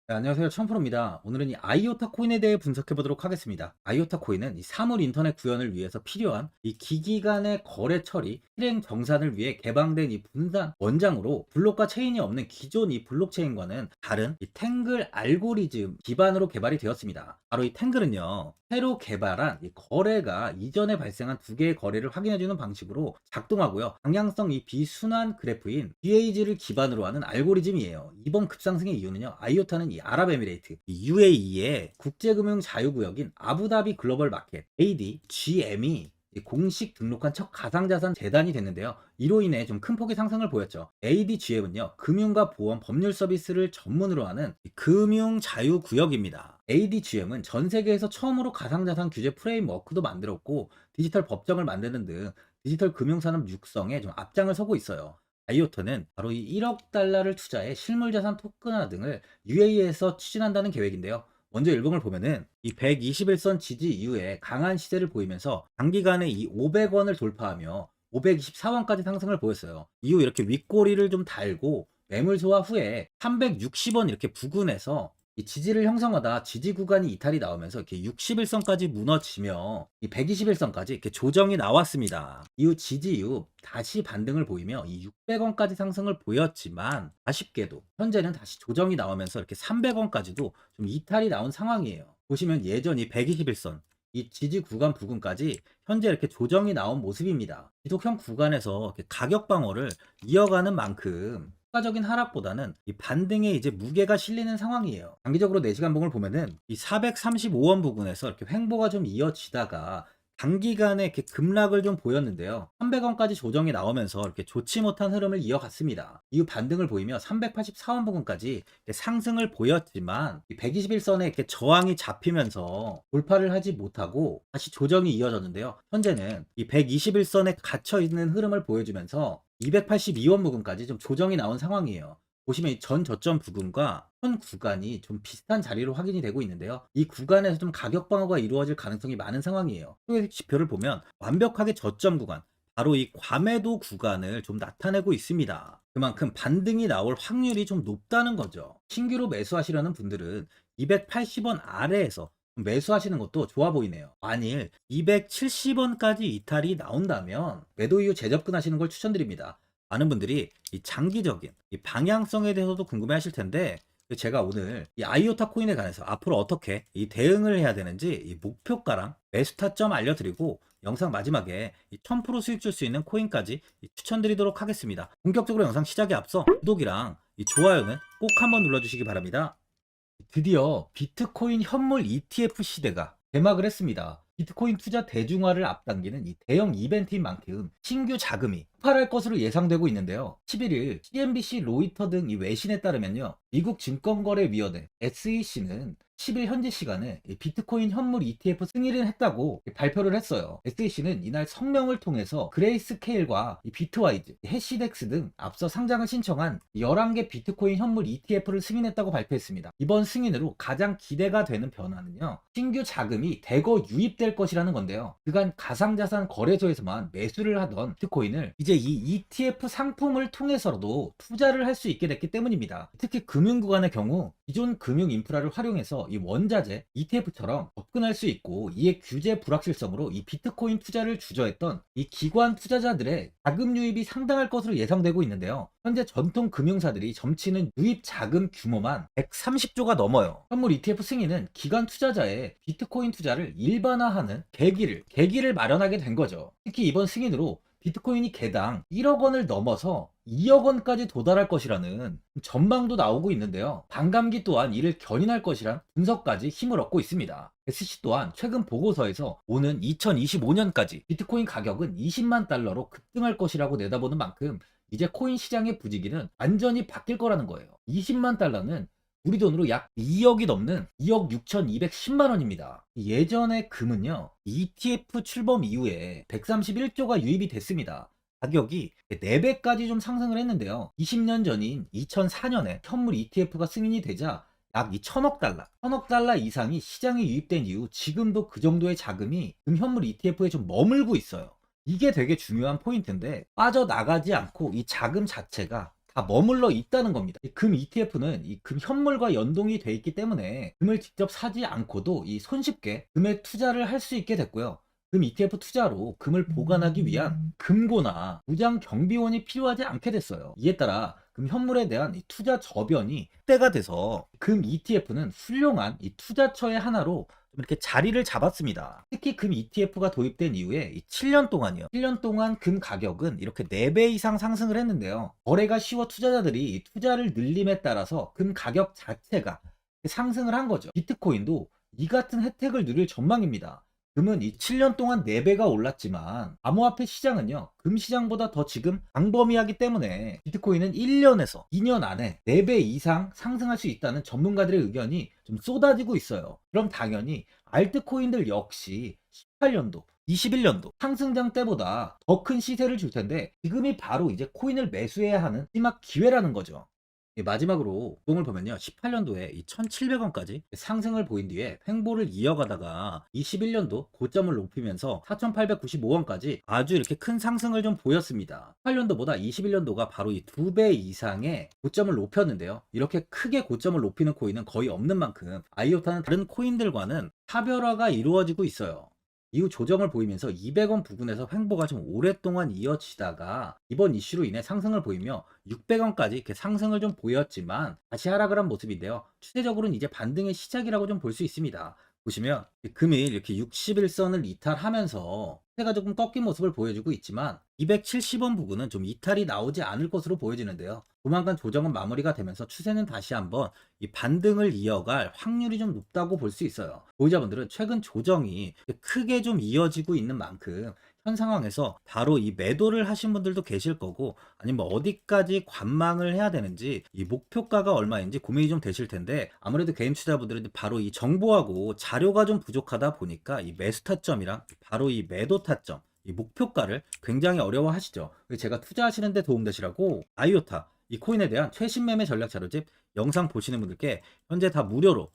네, 안녕하세요. 청프로입니다. 오늘은 이 아이오타 코인에 대해 분석해 보도록 하겠습니다. 아이오타 코인은 이 사물 인터넷 구현을 위해서 필요한 이 기기 간의 거래 처리, 실행 정산을 위해 개방된 이 분산 원장으로 블록과 체인이 없는 기존 이 블록체인과는 다른 이 탱글 알고리즘 기반으로 개발이 되었습니다. 바로 이 탱글은요, 새로 개발한 이 거래가 이전에 발생한 두 개의 거래를 확인해주는 방식으로 작동하고요. 방향성 이 비순환 그래프인 BAG를 기반으로 하는 알고리즘이에요. 이번 급상승의 이유는요. 아이오타는 이 아랍에미레이트, 이 UAE의 국제금융 자유구역인 아부다비 글로벌 마켓, ADGM이 공식 등록한 첫 가상자산 재단이 됐는데요. 이로 인해 좀 큰 폭의 상승을 보였죠. ADGM은요, 금융과 보험, 법률 서비스를 전문으로 하는 금융 자유구역입니다. ADGM은 전 세계에서 처음으로 가상자산 규제 프레임워크도 만들었고, 디지털 법정을 만드는 등 디지털 금융산업 육성에 좀 앞장을 서고 있어요. 아이오타는 바로 이 1억 달러를 투자해 실물자산 토큰화 등을 UAE에서 추진한다는 계획인데요. 먼저 일봉을 보면은 이 121선 지지 이후에 강한 시세를 보이면서 단기간에 이 500원을 돌파하며 524원까지 상승을 보였어요. 이후 이렇게 윗꼬리를 좀 달고 매물 소화 후에 360원 이렇게 부근에서 이 지지를 형성하다 지지 구간이 이탈이 나오면서 이렇게 61선까지 무너지며 이 121선까지 이렇게 조정이 나왔습니다. 이후 지지 이후 다시 반등을 보이며 이 600원까지 상승을 보였지만 아쉽게도 현재는 다시 조정이 나오면서 이렇게 300원까지도 좀 이탈이 나온 상황이에요. 보시면 예전 이 121선 이 지지 구간 부근까지 현재 이렇게 조정이 나온 모습입니다. 지속형 구간에서 이렇게 가격 방어를 이어가는 만큼 추가적인 하락보다는 이 반등에 이제 무게가 실리는 상황이에요. 장기적으로 4시간 봉을 보면은 이 435원 부근에서 이렇게 횡보가 좀 이어지다가 단기간에 이렇게 급락을 좀 보였는데요. 300원까지 조정이 나오면서 이렇게 좋지 못한 흐름을 이어갔습니다. 이후 반등을 보이며 384원 부근까지 상승을 보였지만 121선에 이렇게 저항이 잡히면서 돌파를 하지 못하고 다시 조정이 이어졌는데요. 현재는 이 121선에 갇혀 있는 흐름을 보여주면서 282원 부근까지 좀 조정이 나온 상황이에요. 보시면 이 전 저점 부근과 현 구간이 좀 비슷한 자리로 확인이 되고 있는데요. 이 구간에서 좀 가격 방어가 이루어질 가능성이 많은 상황이에요. 소액 지표를 보면 완벽하게 저점 구간, 바로 이 과매도 구간을 좀 나타내고 있습니다. 그만큼 반등이 나올 확률이 좀 높다는 거죠. 신규로 매수하시려는 분들은 280원 아래에서 매수하시는 것도 좋아 보이네요. 만일 270원까지 이탈이 나온다면 매도 이후 재접근하시는 걸 추천드립니다. 많은 분들이 이 장기적인 이 방향성에 대해서도 궁금해 하실 텐데, 제가 오늘 이 아이오타 코인에 관해서 앞으로 어떻게 이 대응을 해야 되는지 이 목표가랑 매수 타점 알려드리고, 영상 마지막에 이 1000% 수익 줄 수 있는 코인까지 추천드리도록 하겠습니다. 본격적으로 영상 시작에 앞서 구독이랑 이 좋아요는 꼭 한번 눌러주시기 바랍니다. 드디어 비트코인 현물 ETF 시대가 개막을 했습니다. 비트코인 투자 대중화를 앞당기는 이 대형 이벤트인 만큼 신규 자금이 폭발할 것으로 예상되고 있는데요. 11일 CNBC, 로이터 등 이 외신에 따르면요, 미국 증권거래위원회 SEC는 10일 현지 시간에 비트코인 현물 ETF 승인을 했다고 발표를 했어요. SEC는 이날 성명을 통해서 그레이스케일과 비트와이즈, 해시덱스 등 앞서 상장을 신청한 11개 비트코인 현물 ETF를 승인했다고 발표했습니다. 이번 승인으로 가장 기대가 되는 변화는요, 신규 자금이 대거 유입될 것이라는 건데요. 그간 가상자산 거래소에서만 매수를 하던 비트코인을 이제 이 ETF 상품을 통해서도 투자를 할 수 있게 됐기 때문입니다. 특히 금융구간의 경우 기존 금융 인프라를 활용해서 이 원자재 ETF처럼 접근할 수 있고, 이에 규제 불확실성으로 이 비트코인 투자를 주저했던 이 기관 투자자들의 자금 유입이 상당할 것으로 예상되고 있는데요. 현재 전통 금융사들이 점치는 유입 자금 규모만 130조가 넘어요. 현물 ETF 승인은 기관 투자자의 비트코인 투자를 일반화하는 계기를 마련하게 된 거죠. 특히 이번 승인으로 비트코인이 개당 1억 원을 넘어서 2억 원까지 도달할 것이라는 전망도 나오고 있는데요. 반감기 또한 이를 견인할 것이란 분석까지 힘을 얻고 있습니다. SC 또한 최근 보고서에서 오는 2025년까지 비트코인 가격은 20만 달러로 급등할 것이라고 내다보는 만큼 이제 코인 시장의 부지기는 완전히 바뀔 거라는 거예요. 20만 달러는 우리 돈으로 약 2억이 넘는 2억 6,210만 원입니다. 예전의 금은요, ETF 출범 이후에 131조가 유입이 됐습니다. 가격이 4배까지 좀 상승을 했는데요. 20년 전인 2004년에 현물 ETF가 승인이 되자 약 2천억 달러, 1천억 달러 이상이 시장에 유입된 이후 지금도 그 정도의 자금이 금현물 ETF에 좀 머물고 있어요. 이게 되게 중요한 포인트인데, 빠져나가지 않고 이 자금 자체가 다 머물러 있다는 겁니다. 이 금 ETF는 이 금 현물과 연동이 돼 있기 때문에 금을 직접 사지 않고도 이 손쉽게 금에 투자를 할 수 있게 됐고요. 금 ETF 투자로 금을 보관하기 위한 금고나 무장 경비원이 필요하지 않게 됐어요. 이에 따라 금 현물에 대한 이 투자 저변이 확대가 돼서 금 ETF는 훌륭한 이 투자처의 하나로 좀 이렇게 자리를 잡았습니다. 특히 금 ETF가 도입된 이후에 이 7년 동안이요. 7년 동안 금 가격은 이렇게 4배 이상 상승을 했는데요. 거래가 쉬워 투자자들이 이 투자를 늘림에 따라서 금 가격 자체가 상승을 한 거죠. 비트코인도 이 같은 혜택을 누릴 전망입니다. 금은 이 7년 동안 4배가 올랐지만 암호화폐 시장은요, 금 시장보다 더 지금 광범위하기 때문에 비트코인은 1년에서 2년 안에 4배 이상 상승할 수 있다는 전문가들의 의견이 좀 쏟아지고 있어요. 그럼 당연히 알트코인들 역시 18년도 21년도 상승장 때보다 더 큰 시세를 줄 텐데, 지금이 바로 이제 코인을 매수해야 하는 마지막 기회라는 거죠. 마지막으로 동을 보면요, 18년도에 이 1,700원까지 상승을 보인 뒤에 횡보를 이어가다가 21년도 고점을 높이면서 4,895원까지 아주 이렇게 큰 상승을 좀 보였습니다. 18년도보다 21년도가 바로 이 2배 이상의 고점을 높였는데요. 이렇게 크게 고점을 높이는 코인은 거의 없는 만큼 아이오타는 다른 코인들과는 차별화가 이루어지고 있어요. 이후 조정을 보이면서 200원 부근에서 횡보가 좀 오랫동안 이어지다가 이번 이슈로 인해 상승을 보이며 600원까지 이렇게 상승을 좀 보였지만 다시 하락을 한 모습인데요. 추세적으로는 이제 반등의 시작이라고 좀 볼 수 있습니다. 보시면 금일 이렇게 61선을 이탈하면서 추세가 조금 꺾인 모습을 보여주고 있지만 270원 부근은 좀 이탈이 나오지 않을 것으로 보여지는데요. 조만간 조정은 마무리가 되면서 추세는 다시 한번 이 반등을 이어갈 확률이 좀 높다고 볼 수 있어요. 보유자분들은 최근 조정이 크게 좀 이어지고 있는 만큼 현 상황에서 바로 이 매도를 하신 분들도 계실 거고, 아니면 어디까지 관망을 해야 되는지, 이 목표가가 얼마인지 고민이 좀 되실 텐데, 아무래도 개인 투자자분들은 바로 이 정보하고 자료가 좀 부족하다 보니까 이 매수 타점이랑 바로 이 매도 타점, 이 목표가를 굉장히 어려워하시죠. 제가 투자하시는데 도움되시라고 아이오타 이 코인에 대한 최신 매매 전략 자료집 영상 보시는 분들께 현재 다 무료로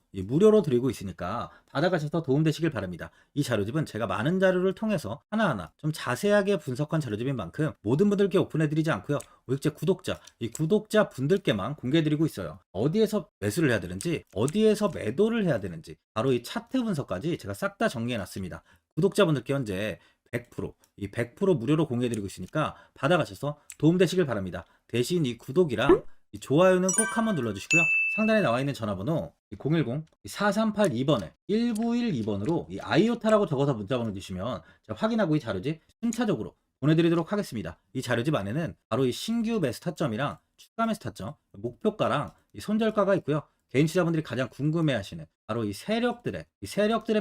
드리고 있으니까 받아가셔서 도움되시길 바랍니다. 이 자료집은 제가 많은 자료를 통해서 하나하나 좀 자세하게 분석한 자료집인 만큼 모든 분들께 오픈해드리지 않고요. 오직제 구독자, 이 구독자 분들께만 공개해드리고 있어요. 어디에서 매수를 해야 되는지, 어디에서 매도를 해야 되는지, 바로 이 차트 분석까지 제가 싹 다 정리해놨습니다. 구독자분들께 현재 100% 무료로 공개해드리고 있으니까 받아가셔서 도움되시길 바랍니다. 대신 이 구독이랑 이 좋아요는 꼭 한번 눌러주시고요. 상단에 나와 있는 전화번호 010-4382번에 1912번으로 이 아이오타라고 적어서 문자 보내주시면 제가 확인하고 이 자료집 순차적으로 보내드리도록 하겠습니다. 이 자료집 안에는 바로 이 신규 매수 타점이랑 추가 매수 타점, 목표가랑 이 손절가가 있고요. 개인 투자분들이 가장 궁금해하시는 바로 이 세력들의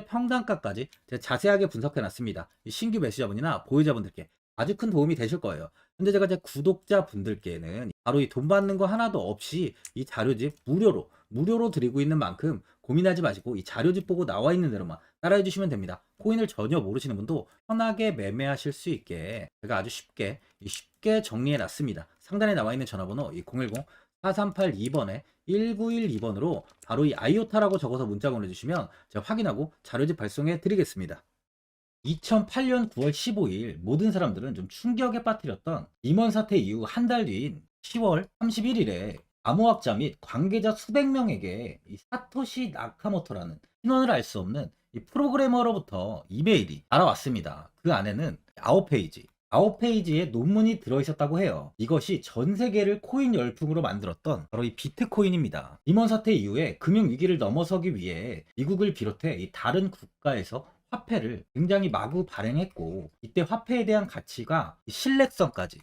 평단가까지 제가 자세하게 분석해 놨습니다. 이 신규 매수자분이나 보유자분들께 아주 큰 도움이 되실 거예요. 근데 제가 제 구독자분들께는 바로 이 돈 받는 거 하나도 없이 이 자료집 무료로 드리고 있는 만큼 고민하지 마시고 이 자료집 보고 나와 있는 대로만 따라해 주시면 됩니다. 코인을 전혀 모르시는 분도 편하게 매매하실 수 있게 제가 아주 쉽게 정리해 놨습니다. 상단에 나와 있는 전화번호 010-4382번에 1912번으로 바로 이 아이오타라고 적어서 문자 보내주시면 제가 확인하고 자료집 발송해 드리겠습니다. 2008년 9월 15일 모든 사람들은 좀 충격에 빠뜨렸던 리먼 사태 이후 한 달 뒤인 10월 31일에 암호학자 및 관계자 수백 명에게 이 사토시 나카모토라는 신원을 알 수 없는 이 프로그래머로부터 이메일이 날아왔습니다. 그 안에는 9페이지의 논문이 들어있었다고 해요. 이것이 전 세계를 코인 열풍으로 만들었던 바로 이 비트코인입니다. 리먼 사태 이후에 금융위기를 넘어서기 위해 미국을 비롯해 이 다른 국가에서 화폐를 굉장히 마구 발행했고, 이때 화폐에 대한 가치가 신뢰성까지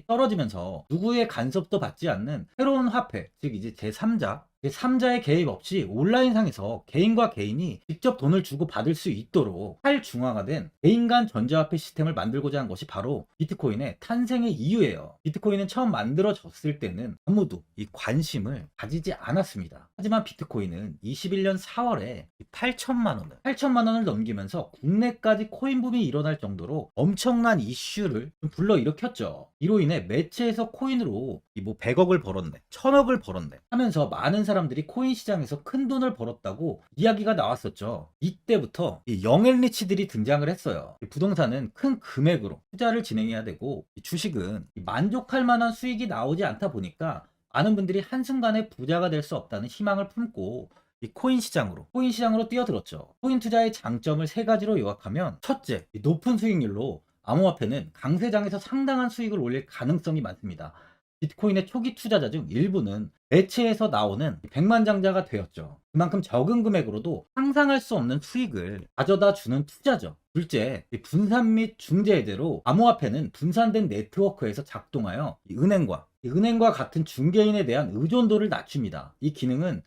떨어지면서 누구의 간섭도 받지 않는 새로운 화폐, 즉 이제 제3자의 개입 없이 온라인상에서 개인과 개인이 직접 돈을 주고 받을 수 있도록 탈중앙화된 개인 간 전자화폐 시스템을 만들고자 한 것이 바로 비트코인의 탄생의 이유예요. 비트코인은 처음 만들어졌을 때는 아무도 이 관심을 가지지 않았습니다. 하지만 비트코인은 21년 4월에 8천만 원을 넘기면서 국내까지 코인 붐이 일어날 정도로 엄청난 이슈를 불러일으켰죠. 이로 인해 매체에서 코인으로 뭐 100억을 벌었네, 1000억을 벌었네 하면서 많은 사람들이 코인 시장에서 큰 돈을 벌었다고 이야기가 나왔었죠. 이때부터 이 영앤리치들이 등장을 했어요. 이 부동산은 큰 금액으로 투자를 진행해야 되고, 이 주식은 만족할 만한 수익이 나오지 않다 보니까 많은 분들이 한순간에 부자가 될 수 없다는 희망을 품고 이 코인 시장으로 뛰어들었죠. 코인 투자의 장점을 세 가지로 요약하면, 첫째, 이 높은 수익률로 암호화폐는 강세장에서 상당한 수익을 올릴 가능성이 많습니다. 비트코인의 초기 투자자 중 일부는 매체에서 나오는 백만장자가 되었죠. 그만큼 적은 금액으로도 상상할 수 없는 수익을 가져다 주는 투자죠. 둘째, 이 분산 및 중재제로 암호화폐는 분산된 네트워크에서 작동하여 이 은행과 같은 중개인에 대한 의존도를 낮춥니다. 이 기능은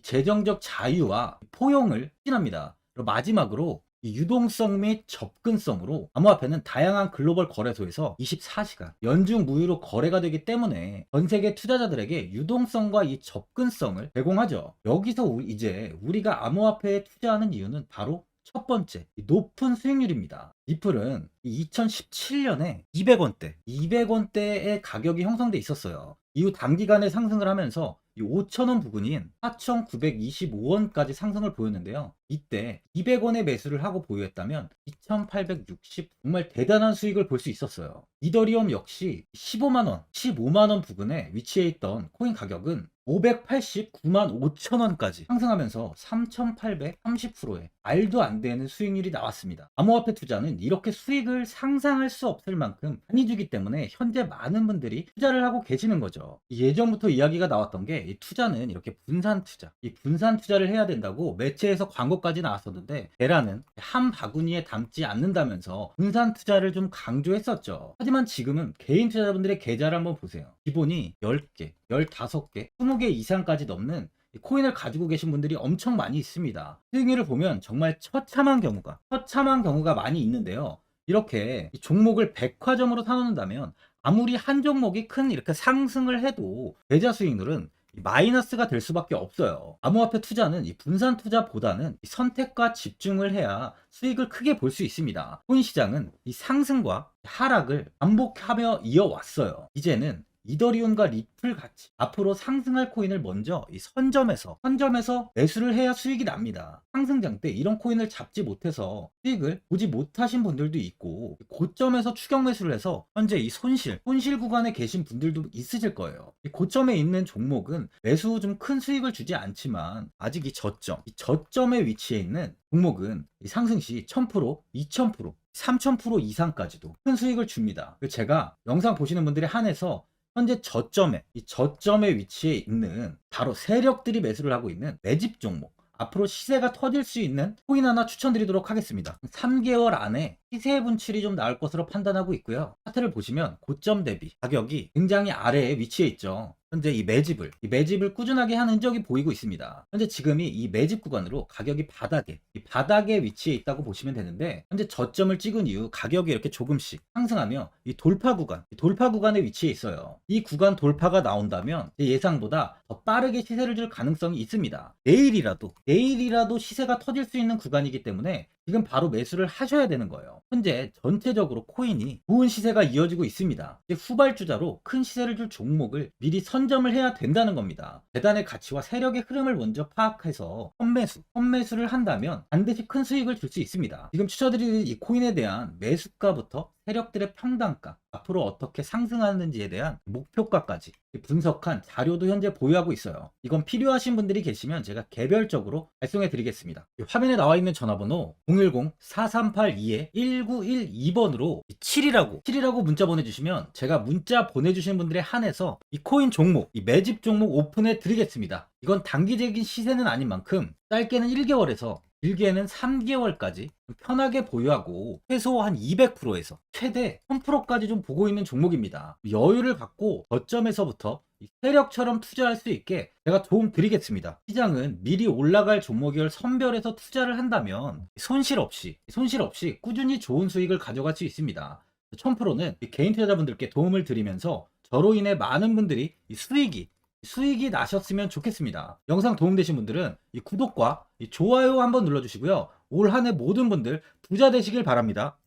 재정적 자유와 포용을 추진합니다. 그리고 마지막으로 이 유동성 및 접근성으로 암호화폐는 다양한 글로벌 거래소에서 24시간 연중 무휴로 거래가 되기 때문에 전 세계 투자자들에게 유동성과 이 접근성을 제공하죠. 여기서 이제 우리가 암호화폐에 투자하는 이유는 바로 첫 번째, 이 높은 수익률입니다. 리플은 2017년에 200원대의 가격이 형성돼 있었어요. 이후 단기간에 상승을 하면서 이 5,000원 부근인 4,925원까지 상승을 보였는데요. 이때 200원의 매수를 하고 보유했다면 2,860, 정말 대단한 수익을 볼 수 있었어요. 이더리움 역시 15만원 부근에 위치해 있던 코인 가격은 589만 5천원까지 상승하면서 3,830%의 말도 안 되는 수익률이 나왔습니다. 암호화폐 투자는 이렇게 수익을 상상할 수 없을 만큼 많이 주기 때문에 현재 많은 분들이 투자를 하고 계시는 거죠. 예전부터 이야기가 나왔던 게, 이 투자는 이렇게 이 분산 투자를 해야 된다고 매체에서 광고까지 나왔었는데, 테라는 한 바구니에 담지 않는다면서 분산 투자를 좀 강조했었죠. 하지만 지금은 개인 투자자분들의 계좌를 한번 보세요. 기본이 10개, 15개, 20개 이상까지 넘는 코인을 가지고 계신 분들이 엄청 많이 있습니다. 수익률을 보면 정말 처참한 경우가 많이 있는데요. 이렇게 종목을 백화점으로 사놓는다면 아무리 한 종목이 큰 이렇게 상승을 해도 계좌 수익률은 마이너스가 될 수밖에 없어요. 암호화폐 투자는 이 분산 투자보다는 이 선택과 집중을 해야 수익을 크게 볼 수 있습니다. 코인 시장은 이 상승과 하락을 반복하며 이어왔어요. 이제는 이더리움과 리플 같이 앞으로 상승할 코인을 먼저 이 선점에서 매수를 해야 수익이 납니다. 상승장 때 이런 코인을 잡지 못해서 수익을 보지 못하신 분들도 있고, 고점에서 추격 매수를 해서 현재 이 손실 구간에 계신 분들도 있으실 거예요. 이 고점에 있는 종목은 매수 후 좀 큰 수익을 주지 않지만, 아직 이 저점에 위치해 있는 종목은 이 상승 시 1000%, 2000%, 3000% 이상까지도 큰 수익을 줍니다. 제가 영상 보시는 분들에 한해서 현재 저점에 위치해 있는 바로 세력들이 매수를 하고 있는 매집 종목, 앞으로 시세가 터질 수 있는 코인 하나 추천드리도록 하겠습니다. 3개월 안에 시세 분출이 좀 나올 것으로 판단하고 있고요. 차트를 보시면 고점 대비 가격이 굉장히 아래에 위치해 있죠. 현재 이 매집을 꾸준하게 한 흔적이 보이고 있습니다. 현재 지금이 이 매집 구간으로 가격이 바닥에 위치해 있다고 보시면 되는데, 현재 저점을 찍은 이후 가격이 이렇게 조금씩 상승하며 이 돌파 구간에 위치해 있어요. 이 구간 돌파가 나온다면 제 예상보다 더 빠르게 시세를 줄 가능성이 있습니다. 내일이라도 시세가 터질 수 있는 구간이기 때문에 지금 바로 매수를 하셔야 되는 거예요. 현재 전체적으로 코인이 좋은 시세가 이어지고 있습니다. 이제 후발주자로 큰 시세를 줄 종목을 미리 선점을 해야 된다는 겁니다. 재단의 가치와 세력의 흐름을 먼저 파악해서 선매수를 한다면 반드시 큰 수익을 줄 수 있습니다. 지금 추천드리는 이 코인에 대한 매수가부터 세력들의 평단가, 앞으로 어떻게 상승하는지에 대한 목표가까지 분석한 자료도 현재 보유하고 있어요. 이건 필요하신 분들이 계시면 제가 개별적으로 발송해 드리겠습니다. 화면에 나와 있는 전화번호 010-4382-1912번으로 7이라고 문자 보내주시면 제가 문자 보내주신 분들에 한해서 이 코인 종목, 이 매집 종목 오픈해 드리겠습니다. 이건 단기적인 시세는 아닌 만큼 짧게는 1개월에서 길게는 3개월까지 편하게 보유하고 최소 한 200%에서 최대 1000%까지 좀 보고 있는 종목입니다. 여유를 갖고 저점에서부터 세력처럼 투자할 수 있게 제가 도움 드리겠습니다. 시장은 미리 올라갈 종목을 선별해서 투자를 한다면 손실 없이 꾸준히 좋은 수익을 가져갈 수 있습니다. 1000%는 개인 투자자분들께 도움을 드리면서 저로 인해 많은 분들이 수익이 나셨으면 좋겠습니다. 영상 도움되신 분들은 이 구독과 이 좋아요 한번 눌러주시고요. 올 한 해 모든 분들 부자 되시길 바랍니다.